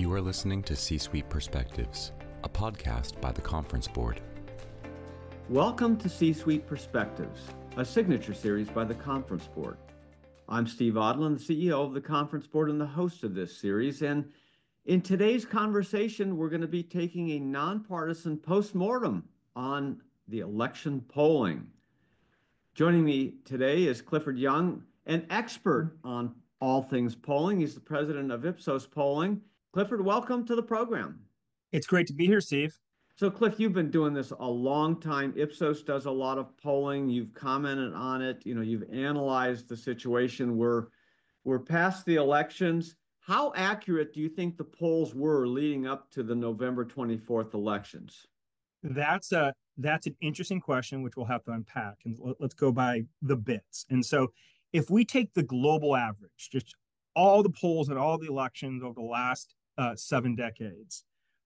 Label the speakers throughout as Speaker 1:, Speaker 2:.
Speaker 1: You are listening to C-Suite Perspectives, a podcast by the Conference Board.
Speaker 2: Welcome to C-Suite Perspectives, a signature series by the Conference Board. I'm Steve Odland, the CEO of the Conference Board and the host of this series. And in today's conversation, we're going to be taking a nonpartisan postmortem on the election polling. Joining me today is Clifford Young, an expert on all things polling. He's the president of Ipsos Polling. Clifford, welcome to the program.
Speaker 3: It's great to be here, Steve.
Speaker 2: So, Cliff, you've been doing this a long time. Ipsos does a lot of polling. You've commented on it. You've analyzed the situation. We're past the elections. How accurate do you think the polls were leading up to the November 24th elections?
Speaker 3: That's an interesting question, which we'll have to unpack. And let's go by the bits. And so if we take the global average, just all the polls and all the elections over the last 7 decades,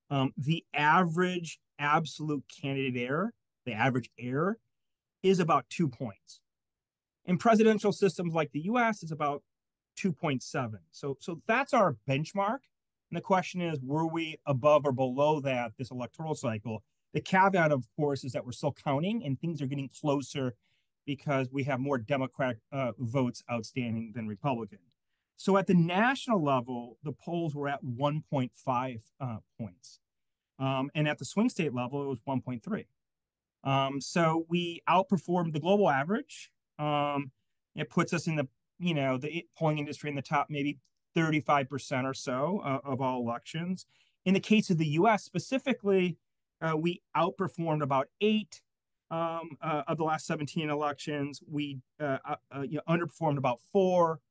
Speaker 3: the average absolute candidate error, the average error, is about 2 points. In presidential systems like the US, it's about 2.7. So that's our benchmark. And the question is, were we above or below that this electoral cycle? The caveat, of course, is that we're still counting and things are getting closer because we have more Democratic votes outstanding than Republican. So at the national level, the polls were at 1.5 points. And at the swing state level, it was 1.3. So we outperformed the global average. It puts us in the polling industry in the top maybe 35% or so of all elections. In the case of the U.S. specifically, we outperformed about 8 of the last 17 elections. We underperformed about 4.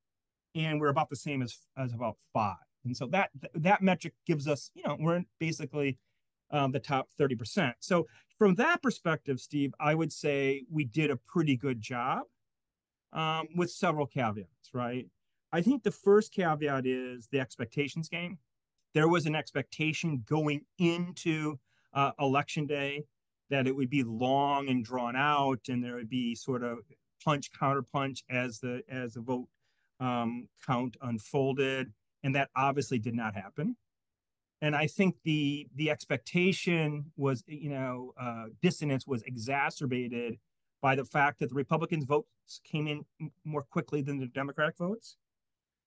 Speaker 3: And we're about the same as about 5. And so that metric gives us, we're basically the top 30%. So from that perspective, Steve, I would say we did a pretty good job with several caveats, right? I think the first caveat is the expectations game. There was an expectation going into Election Day that it would be long and drawn out, and there would be sort of punch, counter punch as the vote count unfolded, and that obviously did not happen. And I think the expectation was, dissonance was exacerbated by the fact that the Republicans' votes came in more quickly than the Democratic votes.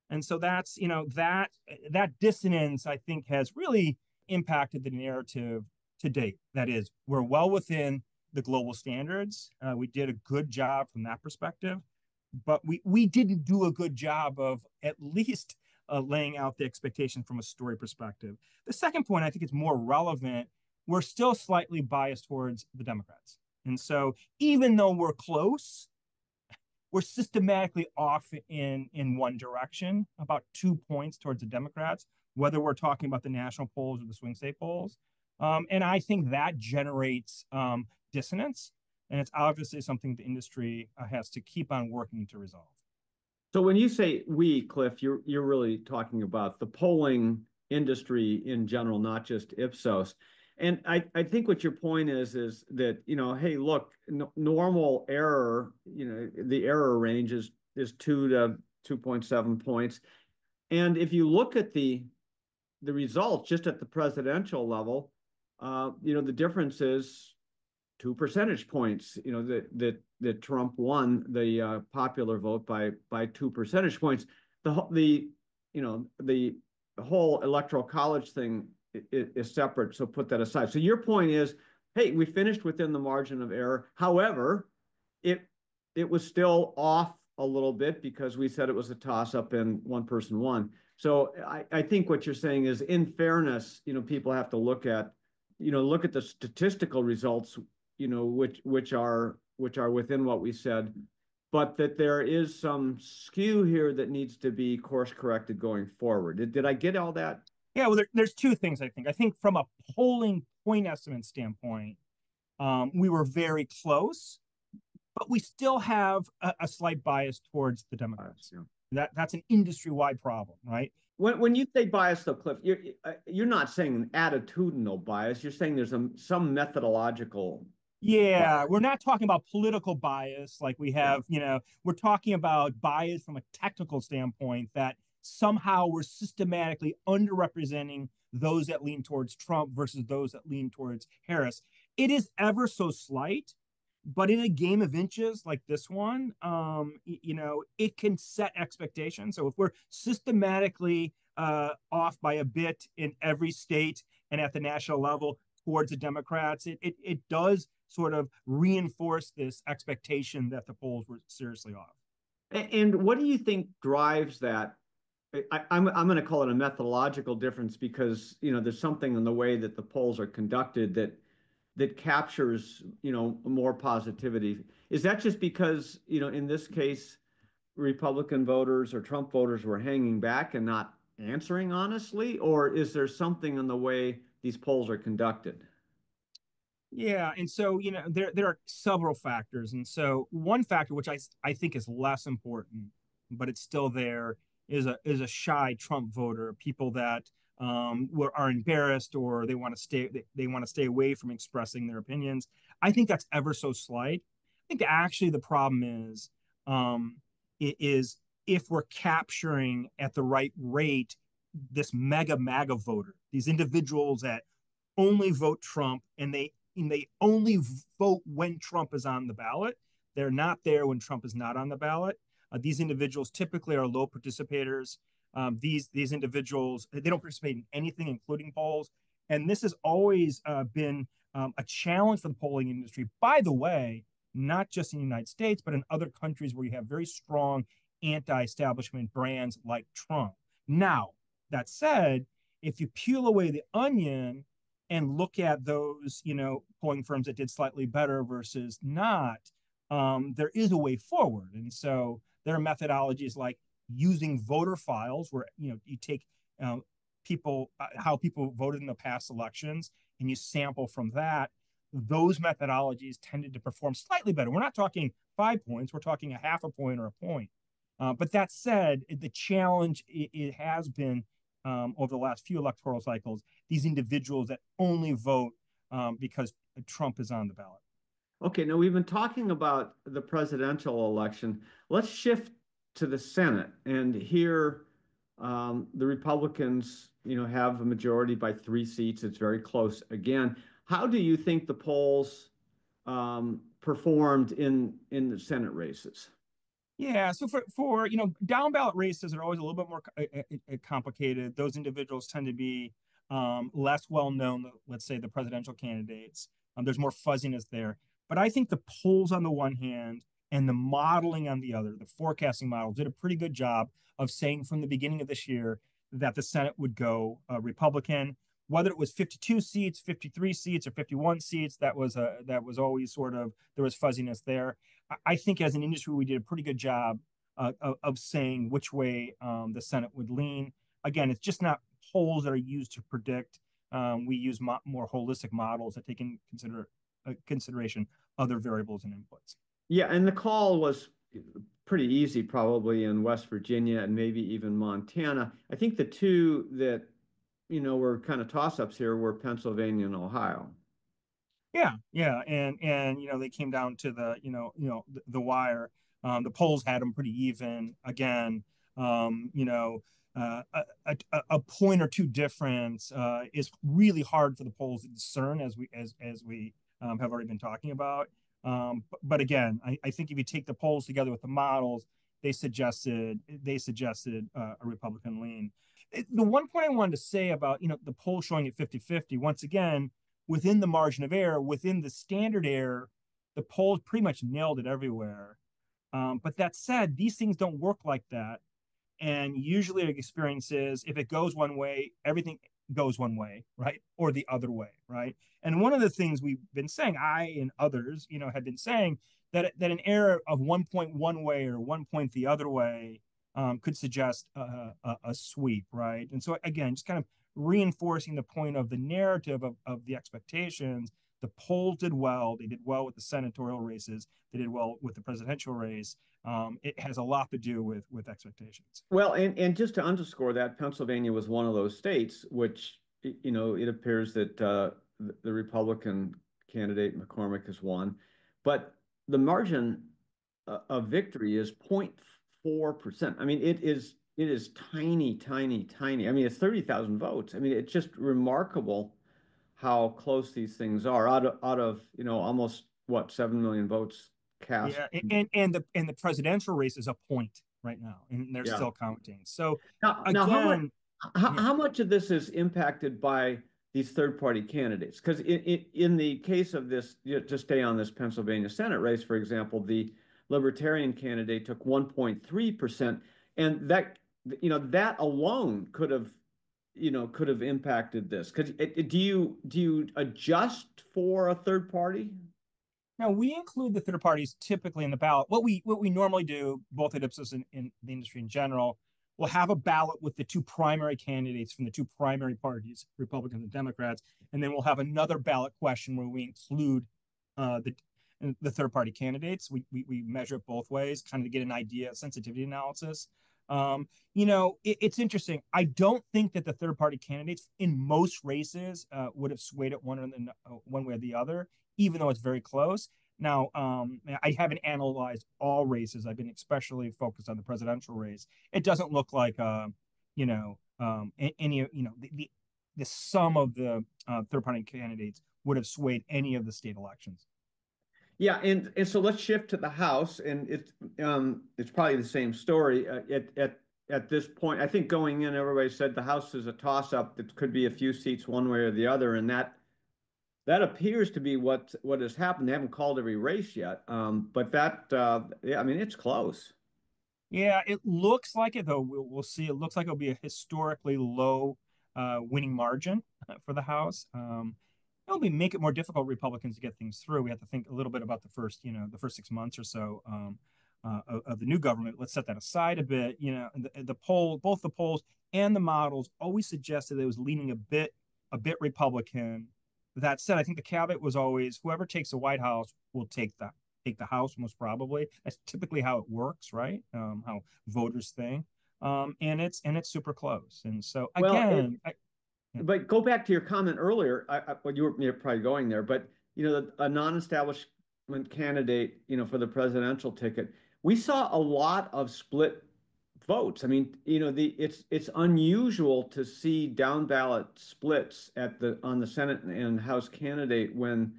Speaker 3: And so that's, that dissonance, I think, has really impacted the narrative to date. That is, we're well within the global standards. We did a good job from that perspective. But we didn't do a good job of at least laying out the expectation from a story perspective. The second point, I think it's more relevant. We're still slightly biased towards the Democrats. And so even though we're close, we're systematically off in one direction, about 2 points towards the Democrats, whether we're talking about the national polls or the swing state polls. And I think that generates dissonance. And it's obviously something the industry has to keep on working to resolve.
Speaker 2: So when you say we, Cliff, you're really talking about the polling industry in general, not just Ipsos. And I think what your point is that, hey, look, normal error, the error range is 2 to 2.7 points. And if you look at the results just at the presidential level, the difference is 2 percentage points, that Trump won the popular vote by 2 percentage points. The whole electoral college thing is separate, so put that aside. So your point is, hey, we finished within the margin of error. However, it was still off a little bit because we said it was a toss-up and one person won. So I think what you're saying is, in fairness, people have to look at the statistical results, which are within what we said, but that there is some skew here that needs to be course corrected going forward. Did I get all that?
Speaker 3: Yeah, well, there's 2 things, I think. I think from a polling point estimate standpoint, we were very close, but we still have a slight bias towards the Democrats. Yeah. That's an industry-wide problem, right?
Speaker 2: When you say bias, though, Cliff, you're not saying an attitudinal bias. You're saying there's some methodological.
Speaker 3: Yeah, we're not talking about political bias like we have, we're talking about bias from a technical standpoint that somehow we're systematically underrepresenting those that lean towards Trump versus those that lean towards Harris. It is ever so slight, but in a game of inches like this one, it can set expectations. So if we're systematically off by a bit in every state and at the national level towards the Democrats, it does sort of reinforce this expectation that the polls were seriously off.
Speaker 2: And what do you think drives that? I'm going to call it a methodological difference because, there's something in the way that the polls are conducted that captures, more positivity. Is that just because, in this case, Republican voters or Trump voters were hanging back and not answering honestly, or is there something in the way these polls are conducted?
Speaker 3: Yeah, and so there are several factors, and so one factor which I think is less important, but it's still there, is a shy Trump voter, people that are embarrassed or they want to stay away from expressing their opinions. I think that's ever so slight. I think actually the problem is if we're capturing at the right rate this MAGA voter, these individuals that only vote Trump and they only vote when Trump is on the ballot. They're not there when Trump is not on the ballot. These individuals typically are low participators. These individuals, they don't participate in anything, including polls. And this has always been a challenge for the polling industry. By the way, not just in the United States, but in other countries where you have very strong anti-establishment brands like Trump. Now, that said, if you peel away the onion and look at those, polling firms that did slightly better versus not, there is a way forward. And so there are methodologies like using voter files where, you take people, how people voted in the past elections, and you sample from that. Those methodologies tended to perform slightly better. We're not talking 5 points, we're talking a half a point or a point. But that said, the challenge it has been over the last few electoral cycles, these individuals that only vote because Trump is on the ballot.
Speaker 2: Okay, now we've been talking about the presidential election. Let's shift to the Senate. And here, the Republicans, have a majority by 3 seats. It's very close again. How do you think the polls performed in the Senate races?
Speaker 3: Yeah, so for down ballot races are always a little bit more complicated. Those individuals tend to be less well known, let's say the presidential candidates. There's more fuzziness there. But I think the polls on the one hand and the modeling on the other, the forecasting models, did a pretty good job of saying from the beginning of this year that the Senate would go Republican. Whether it was 52 seats, 53 seats, or 51 seats, that was always sort of, there was fuzziness there. I think as an industry, we did a pretty good job of saying which way the Senate would lean. Again, it's just not polls that are used to predict. We use more holistic models that take in consideration other variables and inputs.
Speaker 2: Yeah, and the call was pretty easy probably in West Virginia and maybe even Montana. I think the two that were kind of toss-ups here were Pennsylvania and Ohio.
Speaker 3: Yeah, and they came down to the wire. The polls had them pretty even. Again, a point or two difference is really hard for the polls to discern, as we have already been talking about. But again, I think if you take the polls together with the models, they suggested a Republican lean. The one point I wanted to say about the poll showing at 50-50, once again, within the margin of error, within the standard error, the polls pretty much nailed it everywhere. But that said, these things don't work like that. And usually the experience is if it goes one way, everything goes one way, right? Or the other way, right? And one of the things we've been saying, I and others, have been saying that an error of 1 point one way or 1 point the other way could suggest a sweep, right? And so again, just kind of reinforcing the point of the narrative of the expectations. The polls did well. They did well with the senatorial races. They did well with the presidential race. It has a lot to do with expectations.
Speaker 2: Well, and just to underscore that, Pennsylvania was one of those states which, it appears that the Republican candidate McCormick has won, but the margin of victory is 0.4%. I mean, it is it is tiny, tiny, tiny. I mean, it's 30,000 votes. I mean, it's just remarkable how close these things are out of, almost what, 7 million votes cast.
Speaker 3: Yeah, and the presidential race is a point right now, and they're
Speaker 2: Yeah.
Speaker 3: still counting. So
Speaker 2: Now how much
Speaker 3: again,
Speaker 2: how,
Speaker 3: yeah,
Speaker 2: how much of this is impacted by these third-party candidates? Because in the case of this, to stay on this Pennsylvania Senate race, for example, the Libertarian candidate took 1.3%, and that alone could have impacted this. Because do you adjust for a third party?
Speaker 3: now we include the third parties typically in the ballot. What we normally do, both at Ipsos and in the industry in general, we'll have a ballot with the two primary candidates from the two primary parties, Republicans and Democrats, and then we'll have another ballot question where we include the third party candidates. We measure it both ways, kind of to get an idea, sensitivity analysis. It's interesting. I don't think that the third party candidates in most races would have swayed it one way or the other, even though it's very close. Now, I haven't analyzed all races. I've been especially focused on the presidential race. It doesn't look like, any, the sum of the third party candidates would have swayed any of the state elections.
Speaker 2: Yeah, and so let's shift to the House, and it's probably the same story at this point. I think going in, everybody said the House is a toss-up. It could be a few seats one way or the other, and that appears to be what has happened. They haven't called every race yet, but yeah, I mean, it's close.
Speaker 3: Yeah, it looks like it, though. We'll see. It looks like it'll be a historically low winning margin for the House. It'll make it more difficult for Republicans to get things through. We have to think a little bit about the first 6 months or so of the new government. Let's set that aside a bit. Both the polls and the models always suggested it was leaning a bit Republican. That said, I think the caveat was always whoever takes the White House will take the House most probably. That's typically how it works, right? How voters think, and it's super close. And so
Speaker 2: Well,
Speaker 3: again, yeah.
Speaker 2: but go back to your comment earlier. Well, you're probably going there, but a non-establishment candidate, for the presidential ticket, we saw a lot of split votes. I mean, it's unusual to see down ballot splits on the Senate and House candidate when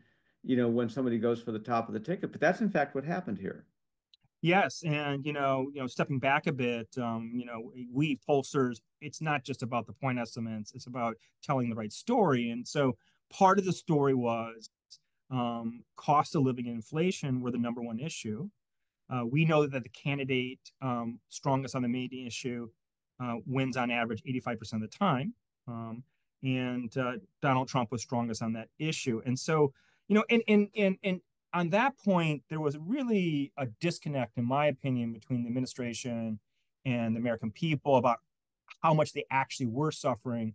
Speaker 2: somebody goes for the top of the ticket. But that's in fact what happened here.
Speaker 3: Yes, and stepping back a bit, we pollsters, it's not just about the point estimates; it's about telling the right story. And so, part of the story was cost of living and inflation were the number one issue. We know that the candidate strongest on the main issue wins on average 85% of the time, and Donald Trump was strongest on that issue. And so, and on that point, there was really a disconnect, in my opinion, between the administration and the American people about how much they actually were suffering,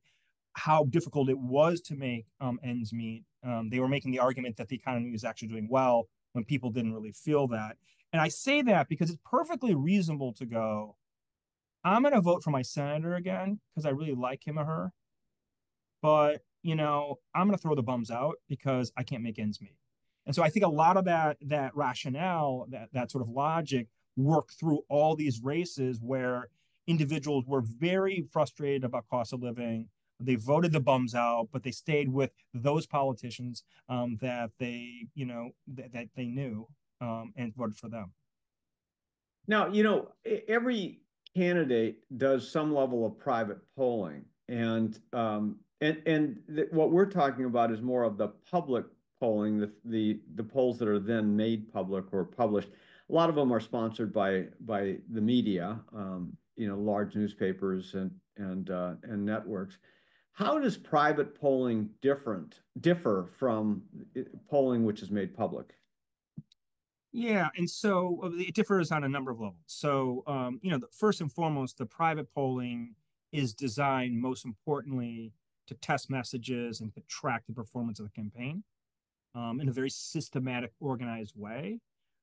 Speaker 3: how difficult it was to make ends meet. They were making the argument that the economy was actually doing well when people didn't really feel that. And I say that because it's perfectly reasonable to go, I'm going to vote for my senator again because I really like him or her. But, I'm going to throw the bums out because I can't make ends meet. And so I think a lot of that rationale, that sort of logic worked through all these races where individuals were very frustrated about cost of living. They voted the bums out, but they stayed with those politicians that that they knew and voted for them.
Speaker 2: Now, every candidate does some level of private polling, and what we're talking about is more of the public polling, the polls that are then made public or published. A lot of them are sponsored by the media, large newspapers and networks. How does private polling differ from polling which is made public?
Speaker 3: Yeah, and so it differs on a number of levels. So, first and foremost, the private polling is designed most importantly to test messages and to track the performance of the campaign in a very systematic, organized way.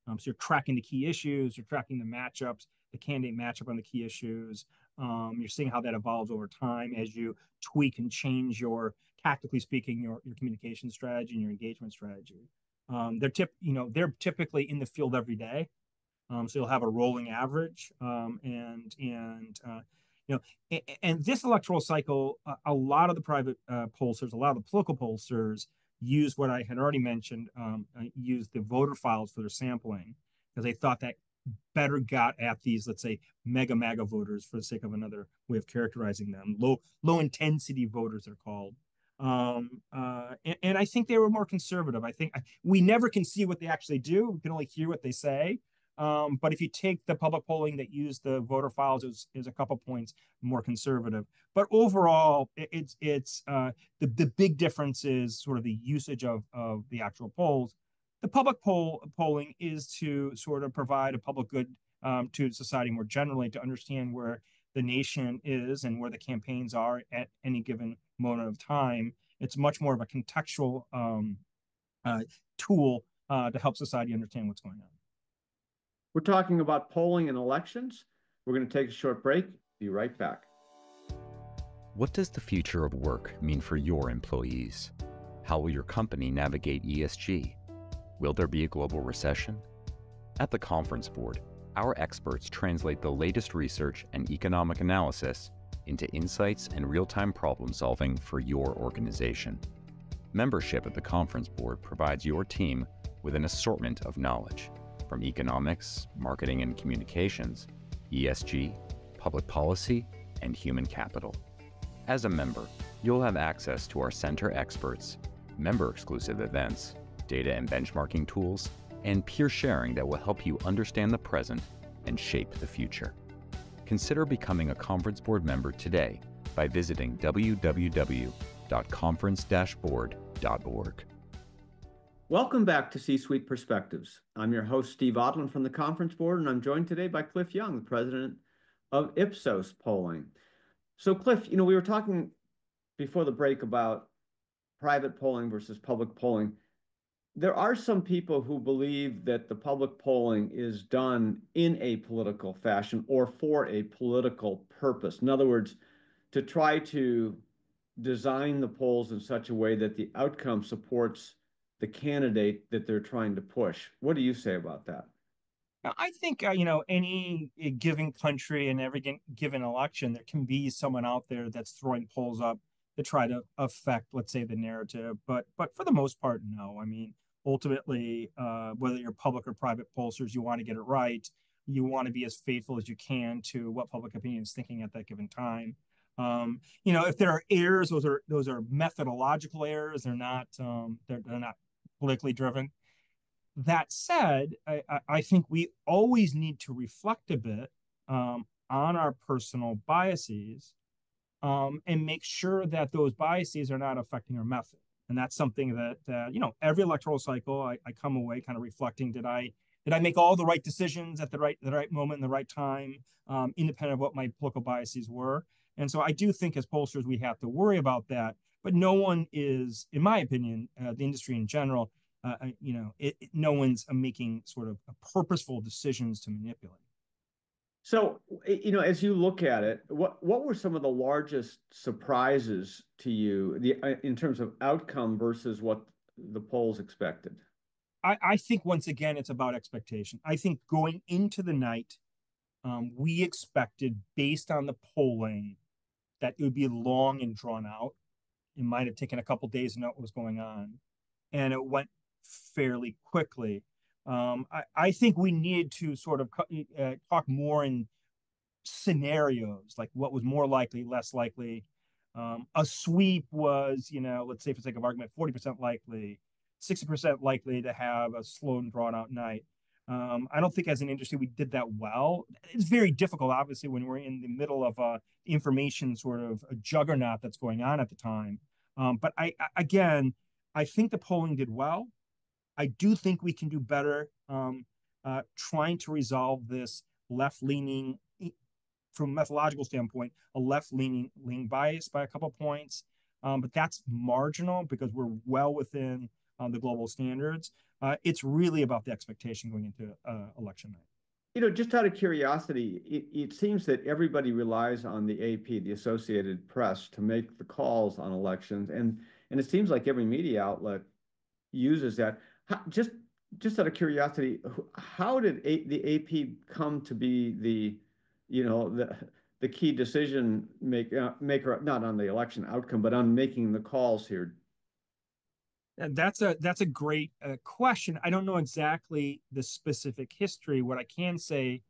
Speaker 3: So you're tracking the key issues, you're tracking the matchups, the candidate matchup on the key issues. You're seeing how that evolves over time as you tweak and change tactically speaking, your communication strategy and your engagement strategy. They're typically in the field every day. So you'll have a rolling average, And this electoral cycle, a lot of the private pollsters, a lot of the political pollsters used what I had already mentioned, used the voter files for their sampling because they thought that better got at these, let's say, MAGA voters, for the sake of another way of characterizing them. Low intensity voters are called. And I think they were more conservative. I think we never can see what they actually do. We can only hear what they say. But if you take the public polling that used the voter files, is a couple points more conservative. But overall, it's the big difference is sort of the usage of the actual polls. The public polling is to sort of provide a public good to society more generally, to understand where the nation is and where the campaigns are at any given moment of time. It's much more of a contextual tool to help society understand what's going on.
Speaker 2: We're talking about polling and elections. We're going to take a short break. Be right back.
Speaker 1: What does the future of work mean for your employees? How will your company navigate ESG? Will there be a global recession? At the Conference Board, our experts translate the latest research and economic analysis into insights and real-time problem solving for your organization. Membership at the Conference Board provides your team with an assortment of knowledge, from economics, marketing and communications, ESG, public policy, and human capital. As a member, you'll have access to our center experts, member-exclusive events, data and benchmarking tools, and peer sharing that will help you understand the present and shape the future. Consider becoming a Conference Board member today by visiting www.conference-board.org.
Speaker 2: Welcome back to C-Suite Perspectives. I'm your host, Steve Odland from the Conference Board, and I'm joined today by Cliff Young, the president of Ipsos Polling. So Cliff, we were talking before the break about private polling versus public polling. There are some people who believe that the public polling is done in a political fashion or for a political purpose. In other words, to try to design the polls in such a way that the outcome supports the candidate that they're trying to push. What do you say about that?
Speaker 3: I think, any given country and every given election, there can be someone out there that's throwing polls up to try to affect, let's say, the narrative. But for the most part, no. I mean, ultimately, whether you're public or private pollsters, you want to get it right. You want to be as faithful as you can to what public opinion is thinking at that given time. If there are errors, those are methodological errors. They're not politically driven. That said, I think we always need to reflect a bit on our personal biases and make sure that those biases are not affecting our method. And that's something that, every electoral cycle, I come away kind of reflecting, did I make all the right decisions at the right moment and the right time, independent of what my political biases were? And so I do think as pollsters, we have to worry about that. But no one is, in my opinion, the industry in general, no one's making sort of purposeful decisions to manipulate.
Speaker 2: So, as you look at it, what were some of the largest surprises to you in terms of outcome versus what the polls expected?
Speaker 3: I think, once again, it's about expectation. I think going into the night, we expected, based on the polling, that it would be long and drawn out. It might have taken a couple of days to know what was going on. And it went fairly quickly. I think we need to sort of talk more in scenarios, like what was more likely, less likely. A sweep was, let's say for the sake of argument, 40% likely, 60% likely to have a slow and drawn out night. I don't think as an industry we did that well. It's very difficult, obviously, when we're in the middle of information sort of a juggernaut that's going on at the time. But I think the polling did well. I do think we can do better trying to resolve this left-leaning, from a methodological standpoint, a left-leaning bias by a couple of points. But that's marginal because we're well within the global standards. It's really about the expectation going into election night.
Speaker 2: Just out of curiosity, it seems that everybody relies on the AP, the Associated Press, to make the calls on elections. And it seems like every media outlet uses that. Just out of curiosity, how did the AP come to be the the key decision maker, not on the election outcome, but on making the calls here?
Speaker 3: That's a great question. I don't know exactly the specific history. What I can say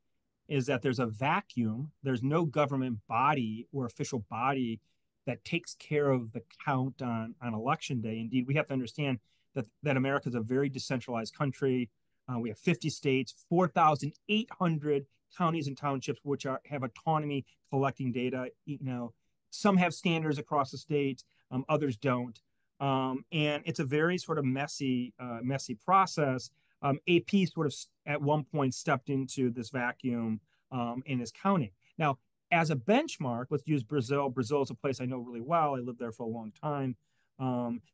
Speaker 3: is that there's a vacuum. There's no government body or official body that takes care of the count on election day. Indeed, we have to understand that America is a very decentralized country. We have 50 states, 4,800 counties and townships, which have autonomy collecting data. Some have standards across the state, others don't. And it's a very sort of messy process. AP sort of at one point stepped into this vacuum and is counting. Now, as a benchmark, let's use Brazil. Brazil is a place I know really well. I lived there for a long time.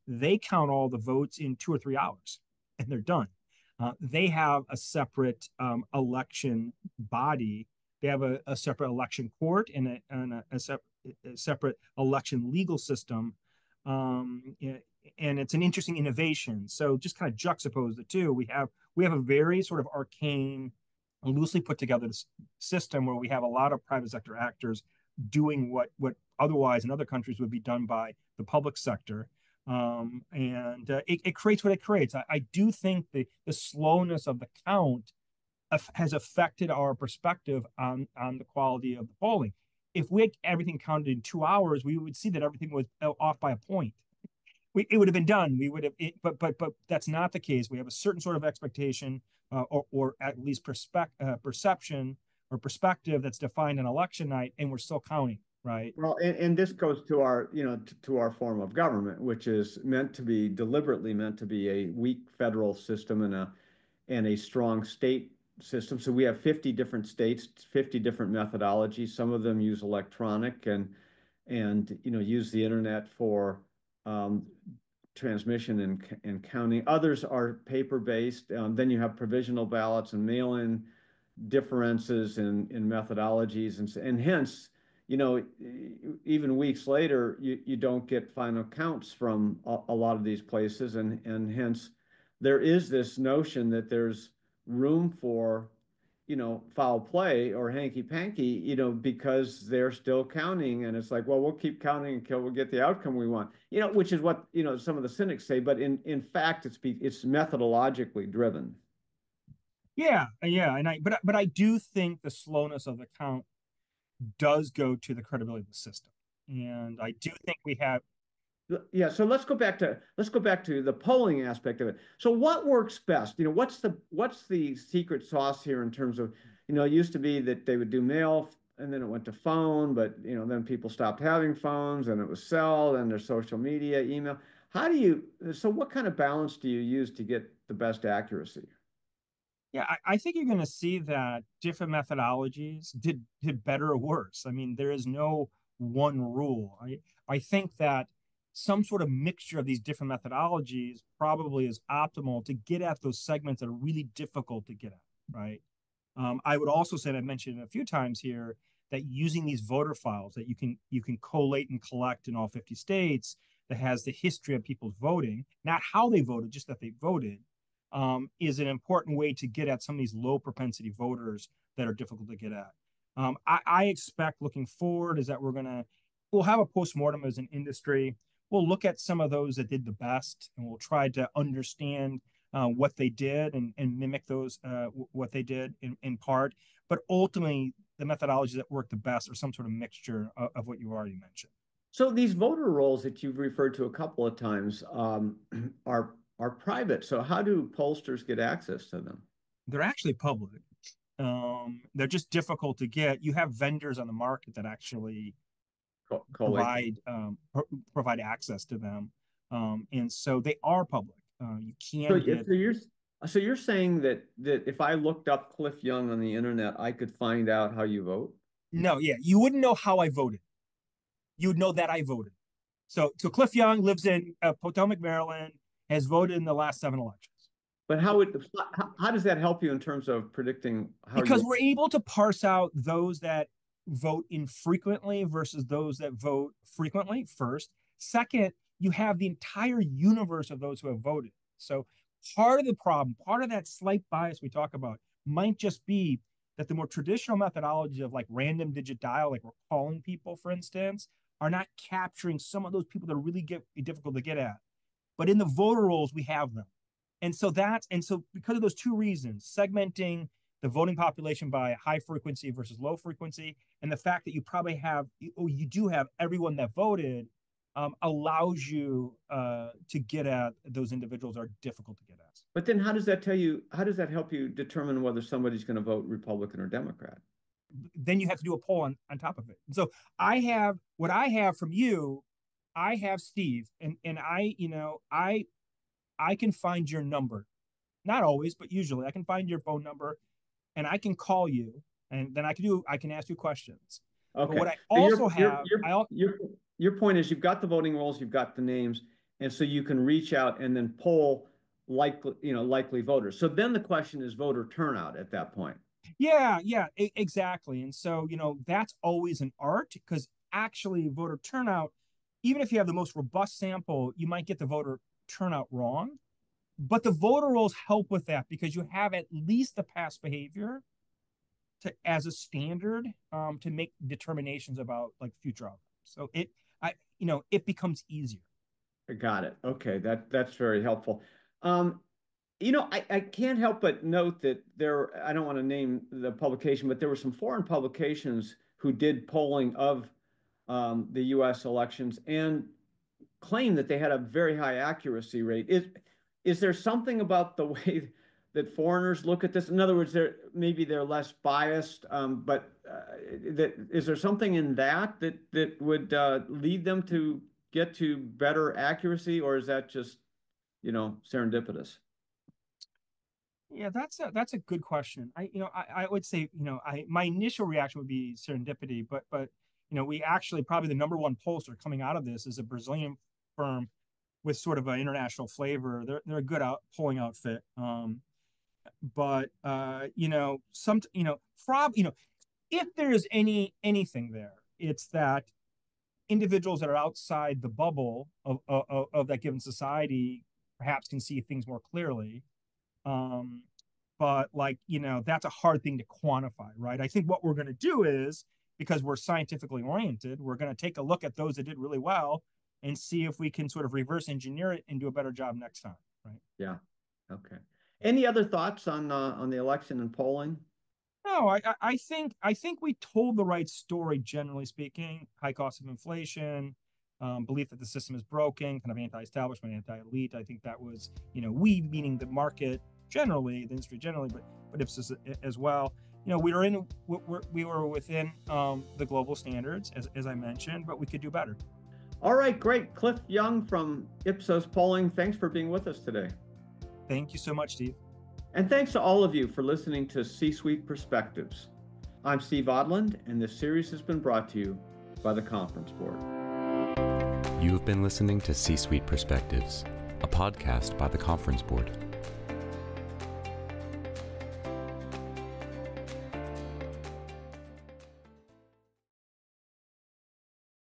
Speaker 3: They count all the votes in 2 or 3 hours, and they're done. They have a separate election body. They have a separate election court and a separate election legal system. And it's an interesting innovation. So just kind of juxtapose the two. We have a very sort of arcane, loosely put together system where we have a lot of private sector actors doing what otherwise in other countries would be done by the public sector. It creates what it creates. I do think the slowness of the count has affected our perspective on the quality of the polling. If we had everything counted in 2 hours, we would see that everything was off by a point. It would have been done. We would have, but that's not the case. We have a certain sort of expectation, or at least perception or perspective that's defined on election night, and we're still counting, right?
Speaker 2: Well, and this goes to our, to our form of government, which is deliberately meant to be a weak federal system and a strong state system. So we have 50 different states, 50 different methodologies. Some of them use electronic and use the internet for transmission and counting. Others are paper-based. Then you have provisional ballots and mail-in differences in methodologies, and hence, even weeks later, you don't get final counts from a lot of these places, and hence there is this notion that there's room for foul play or hanky-panky, because they're still counting, and it's like, well, we'll keep counting until we get the outcome we want, which is what some of the cynics say, but in fact it's methodologically driven.
Speaker 3: Yeah, but I do think the slowness of the count does go to the credibility of the system, and I do think we have.
Speaker 2: Yeah, so let's go back to the polling aspect of it. So what works best? What's the secret sauce here in terms of, it used to be that they would do mail and then it went to phone, but then people stopped having phones and it was cell and there's social media, email. So what kind of balance do you use to get the best accuracy?
Speaker 3: Yeah, I think you're going to see that different methodologies did better or worse. I mean, there is no one rule. I think that some sort of mixture of these different methodologies probably is optimal to get at those segments that are really difficult to get at, right? I would also say, and I've mentioned it a few times here, that using these voter files that you can collate and collect in all 50 states that has the history of people's voting, not how they voted, just that they voted, is an important way to get at some of these low propensity voters that are difficult to get at. I expect looking forward is that we'll have a postmortem as an industry. We'll look at some of those that did the best, and we'll try to understand what they did and mimic those what they did in part. But ultimately, the methodologies that work the best are some sort of mixture of what you already mentioned.
Speaker 2: So these voter rolls that you've referred to a couple of times are private. So how do pollsters get access to them?
Speaker 3: They're actually public. They're just difficult to get. You have vendors on the market that actually provide access to them, and so they are public. You can
Speaker 2: So you're saying that if I looked up Cliff Young on the internet, I could find out how you vote?
Speaker 3: No, yeah, you wouldn't know how I voted. You would know that I voted. So Cliff Young lives in Potomac, Maryland, has voted in the last 7 elections.
Speaker 2: But how does that help you in terms of predicting how?
Speaker 3: Because we're able to parse out those that vote infrequently versus those that vote frequently, first. Second, you have the entire universe of those who have voted. So part of the problem, part of that slight bias we talk about might just be that the more traditional methodology of like random digit dial, like we're calling people, for instance, are not capturing some of those people that are really difficult to get at. But in the voter rolls, we have them. And so because of those two reasons, segmenting the voting population by high frequency versus low frequency, and the fact that you do have everyone that voted, allows you to get at those individuals that are difficult to get at.
Speaker 2: But then how does that help you determine whether somebody's going to vote Republican or Democrat?
Speaker 3: Then you have to do a poll on top of it. So I have from you, I have Steve, and I can find your number. Not always, but usually I can find your phone number and I can call you, and then I can ask you questions.
Speaker 2: Okay.
Speaker 3: But what I also
Speaker 2: your point is you've got the voting rolls, you've got the names, and so you can reach out and then poll likely voters. So then the question is voter turnout at that point.
Speaker 3: Yeah, exactly. And so, that's always an art, because actually voter turnout, even if you have the most robust sample, you might get the voter turnout wrong. But the voter rolls help with that, because you have at least the past behavior as a standard to make determinations about like future outcomes. So it becomes easier.
Speaker 2: Got it. Okay, that's very helpful. I can't help but note that I don't want to name the publication, but there were some foreign publications who did polling of the U.S. elections and claimed that they had a very high accuracy rate. Is there something about the way that foreigners look at this? In other words, maybe they're less biased, but is there something in that would lead them to get to better accuracy, or is that just serendipitous?
Speaker 3: Yeah, that's a good question. I would say, my initial reaction would be serendipity, but we actually, probably the number one pollster coming out of this is a Brazilian firm with sort of an international flavor. They're a good polling outfit. But if there's anything there, it's that individuals that are outside the bubble of that given society perhaps can see things more clearly. But that's a hard thing to quantify, right? I think what we're going to do is, because we're scientifically oriented, we're going to take a look at those that did really well and see if we can sort of reverse engineer it and do a better job next time, right?
Speaker 2: Yeah. Okay. Any other thoughts on the election and polling?
Speaker 3: No, I think we told the right story, generally speaking. High cost of inflation, belief that the system is broken, kind of anti-establishment, anti-elite. I think that was, we meaning the market generally, the industry generally, but Ipsos as well. We were within the global standards, as I mentioned, but we could do better.
Speaker 2: All right, great. Cliff Young from Ipsos Polling, thanks for being with us today.
Speaker 3: Thank you so much, Steve.
Speaker 2: And thanks to all of you for listening to C-Suite Perspectives. I'm Steve Odland, and this series has been brought to you by the Conference Board.
Speaker 1: You have been listening to C-Suite Perspectives, a podcast by the Conference Board.